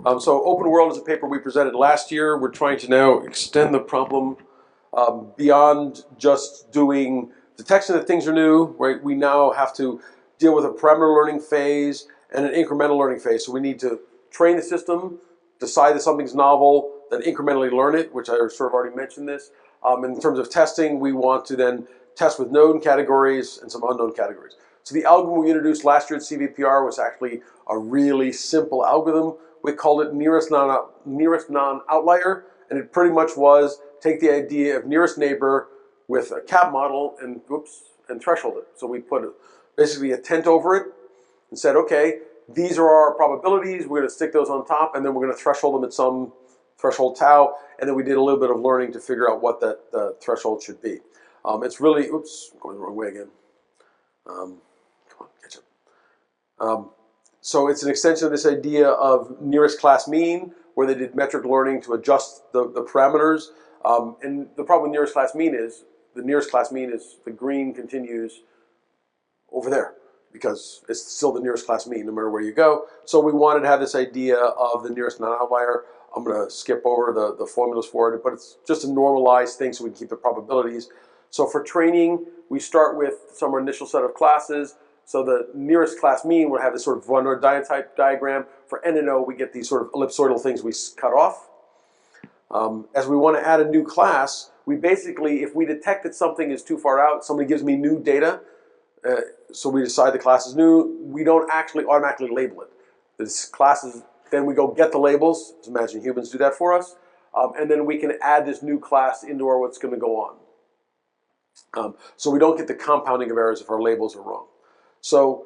So Open World is a paper we presented last year. We're trying to now extend the problem beyond just doing detection that things are new, right? We now have to deal with a parameter learning phase and an incremental learning phase. So we need to train the system, decide that something's novel, then incrementally learn it, which I sort of already mentioned this. In terms of testing, we want to then test with known categories and some unknown categories. So the algorithm we introduced last year at CVPR was actually a really simple algorithm. We called it nearest non-outlier, and it pretty much was take the idea of nearest neighbor with a CAP model and threshold it. So we put basically a tent over it and said, okay, these are our probabilities. We're going to stick those on top, and then we're going to threshold them at some threshold tau, and then we did a little bit of learning to figure out what that threshold should be. It's really, going the wrong way again. Come on, catch up. So it's an extension of this idea of nearest class mean, where they did metric learning to adjust the parameters. And the problem with nearest class mean is the green continues over there because it's still the nearest class mean no matter where you go. So we wanted to have this idea of the nearest non-outlier. I'm going to skip over the formulas for it, but it's just a normalized thing so we can keep the probabilities. So for training, we start with some initial set of classes. So the nearest class mean would have this sort of Von Neumann-type diagram. For N and O, we get these sort of ellipsoidal things we cut off. As we want to add a new class, we basically, if we detect that something is too far out, somebody gives me new data, so we decide the class is new, we don't actually automatically label it. This class is, then we go get the labels, just imagine humans do that for us, and then we can add this new class into our what's going to go on. So we don't get the compounding of errors if our labels are wrong. So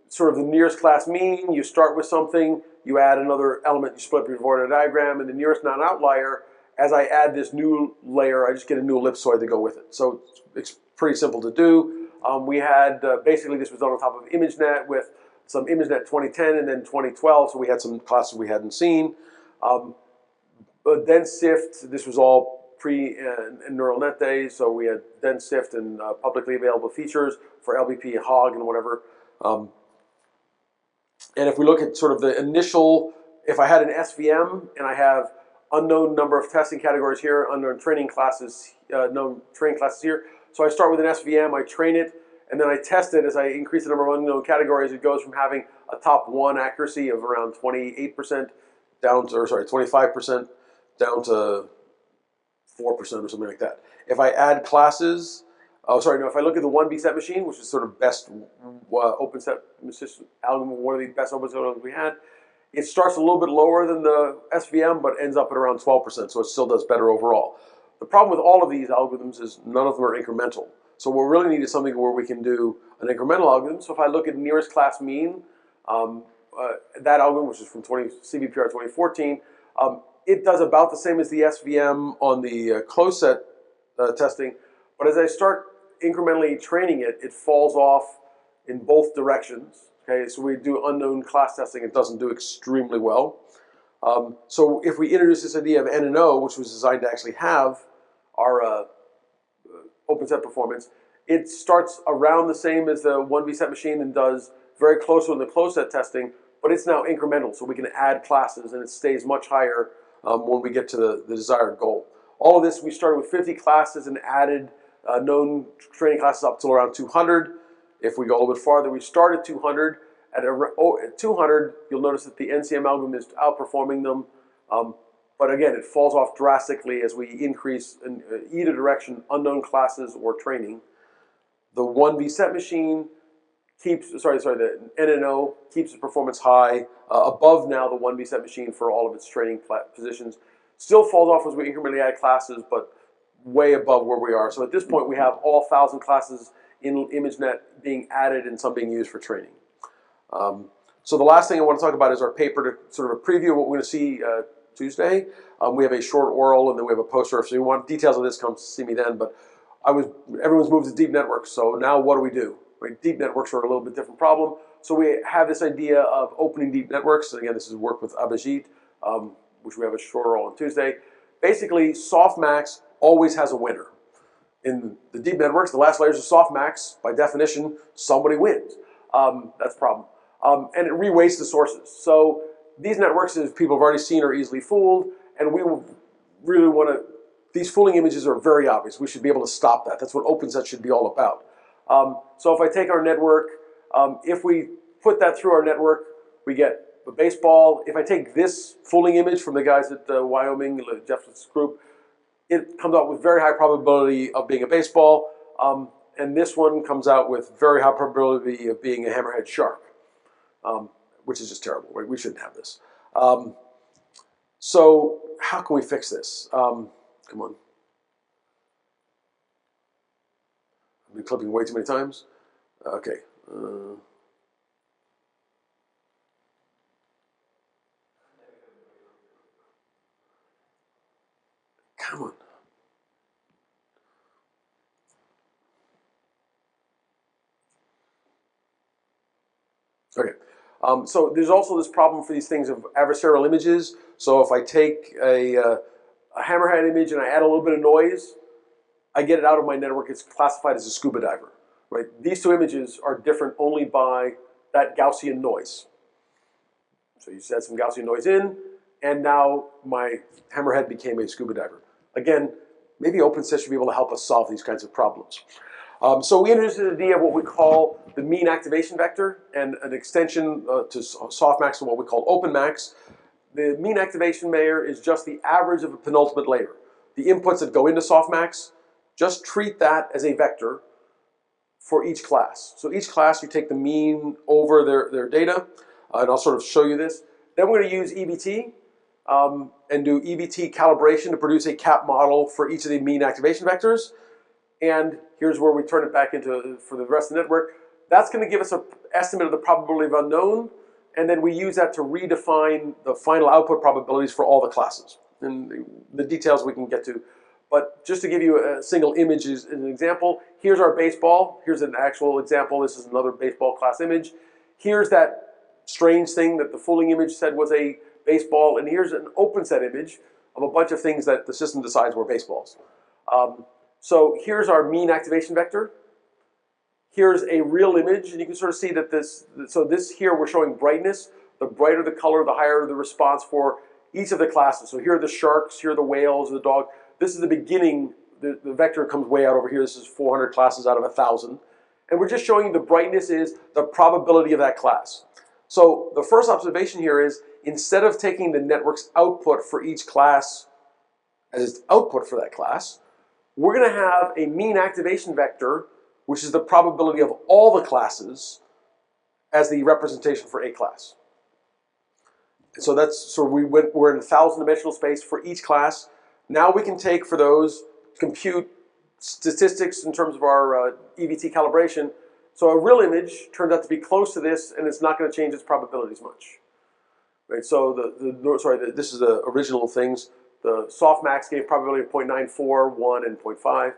sort of the nearest class mean, you start with something, you add another element, you split up your Von diagram, and the nearest non-outlier, as I add this new layer, I just get a new ellipsoid to go with it. So it's pretty simple to do. We had, basically this was done on top of ImageNet with some ImageNet 2010 and then 2012, so we had some classes we hadn't seen. DenseSift, this was all pre-neural net days, so we had DenseSift and publicly available features for LBP, HOG, and whatever. And if we look at sort of the initial, if I had an SVM and I have unknown number of testing categories here, unknown training classes, known training classes here. So I start with an SVM, I train it, and then I test it. As I increase the number of unknown categories, it goes from having a top 1 accuracy of around 28% down to, 25% down to 4% or something like that. If I add classes, if I look at the 1B set machine, which is sort of best open set algorithm, one of the best open set algorithms we had, it starts a little bit lower than the SVM, but ends up at around 12%, so it still does better overall. The problem with all of these algorithms is none of them are incremental. So what we really need is something where we can do an incremental algorithm. So if I look at nearest class mean, that algorithm, which is from CVPR 2014, it does about the same as the SVM on the closed set testing, but as I start incrementally training it, it falls off in both directions. Okay, so we do unknown class testing, it doesn't do extremely well. So if we introduce this idea of N and O, which was designed to actually have our open set performance, it starts around the same as the 1B set machine and does very close in the closed set testing, but it's now incremental, so we can add classes and it stays much higher when we get to the desired goal. All of this, we started with 50 classes and added known training classes up till around 200. If we go a little bit farther, we start at 200. At 200, you'll notice that the NCM algorithm is outperforming them. But again, it falls off drastically as we increase in either direction, unknown classes or training. The 1B set machine keeps, the NNO keeps its performance high, above now the 1B set machine for all of its training positions. Still falls off as we incrementally add classes, but way above where we are. So at this point, we have all 1,000 classes in ImageNet being added and some being used for training. So the last thing I want to talk about is our paper to sort of a preview of what we're going to see Tuesday. We have a short oral and then we have a poster. So if you want details of this, come see me then. But everyone's moved to deep networks. So now what do we do? Right? Deep networks are a little bit different problem. So we have this idea of opening deep networks. And again, this is work with Abhijit, which we have a short oral on Tuesday. Basically, softmax always has a winner. In the deep networks, the last layers of softmax, by definition, somebody wins. That's a problem. And it reweights the sources. So these networks, as people have already seen, are easily fooled, and we really want to, these fooling images are very obvious. We should be able to stop that. That's what OpenSet should be all about. So if I take our network, if we put that through our network, we get a baseball. If I take this fooling image from the guys at Wyoming, Jeff's group, it comes out with very high probability of being a baseball. And this one comes out with very high probability of being a hammerhead shark, which is just terrible. Right? We shouldn't have this. So how can we fix this? Come on. I've been clipping way too many times. Okay. Come on. Okay. So there's also this problem for these things of adversarial images. So if I take a hammerhead image and I add a little bit of noise, I get it out of my network. It's classified as a scuba diver. Right? These two images are different only by that Gaussian noise. So you add some Gaussian noise in, and now my hammerhead became a scuba diver. Again, maybe OpenSet should be able to help us solve these kinds of problems. So we introduced the idea of what we call the mean activation vector and an extension to softmax and what we call OpenMax. The mean activation layer is just the average of a penultimate layer. The inputs that go into softmax, just treat that as a vector for each class. So each class, you take the mean over their data, and I'll sort of show you this. Then we're going to use EBT and do EBT calibration to produce a cap model for each of the mean activation vectors. And here's where we turn it back into, for the rest of the network. That's going to give us an estimate of the probability of unknown, and then we use that to redefine the final output probabilities for all the classes. And the details we can get to. But just to give you a single image as an example, here's our baseball. Here's an actual example. This is another baseball class image. Here's that strange thing that the fooling image said was a baseball, and here's an OpenSet image of a bunch of things that the system decides were baseballs. So here's our mean activation vector. Here's a real image, and you can sort of see that this here we're showing brightness. The brighter the color, the higher the response for each of the classes. So here are the sharks, here are the whales, the dog. This is the beginning. The vector comes way out over here. This is 400 classes out of 1,000. And we're just showing you the brightness is the probability of that class. So the first observation here is, instead of taking the network's output for each class as its output for that class, we're going to have a mean activation vector, which is the probability of all the classes, as the representation for a class. And so that's, so we're in 1,000-dimensional space for each class. Now we can take, for those, compute statistics in terms of our Ebt calibration. So a real image turns out to be close to this, and it's not going to change its probabilities much. Right? So this is the original things. The softmax gave probability of 0.94, 1, and 0.5.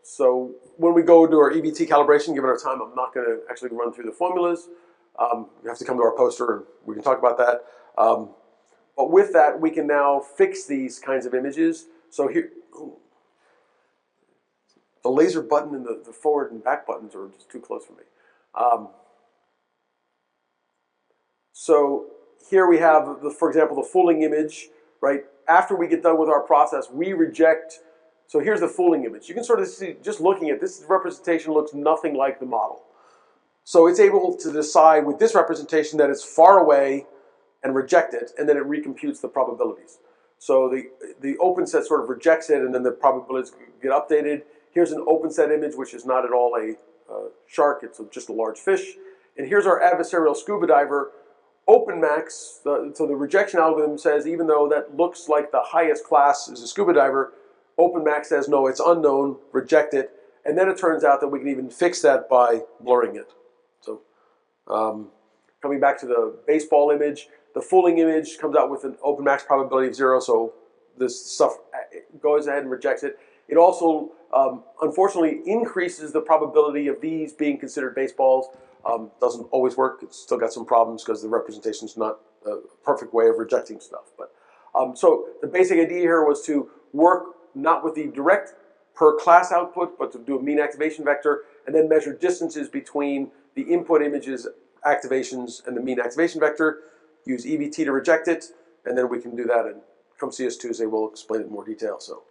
So when we go to our Ebt calibration, given our time, I'm not going to actually run through the formulas. You have to come to our poster, and we can talk about that. But with that, we can now fix these kinds of images. So here, the laser button and the forward and back buttons are just too close for me. So here we have, for example, the fooling image, right? After we get done with our process, we reject. So here's the fooling image. You can sort of see, just looking at this representation looks nothing like the model. So it's able to decide with this representation that it's far away and reject it, and then it recomputes the probabilities. So the OpenSet sort of rejects it, and then the probabilities get updated. Here's an OpenSet image, which is not at all a shark, it's just a large fish. And here's our adversarial scuba diver. OpenMax, so the rejection algorithm says even though that looks like the highest class is a scuba diver, OpenMax says no, it's unknown, reject it. And then it turns out that we can even fix that by blurring it. So coming back to the baseball image, the fooling image comes out with an OpenMax probability of 0, so this stuff goes ahead and rejects it. It also, unfortunately, increases the probability of these being considered baseballs. Doesn't always work. It's still got some problems because the representation is not a perfect way of rejecting stuff. But so the basic idea here was to work not with the direct per class output, but to do a mean activation vector and then measure distances between the input images activations and the mean activation vector, use EBT to reject it, and then we can do that, and come see us Tuesday. We'll explain it in more detail. So.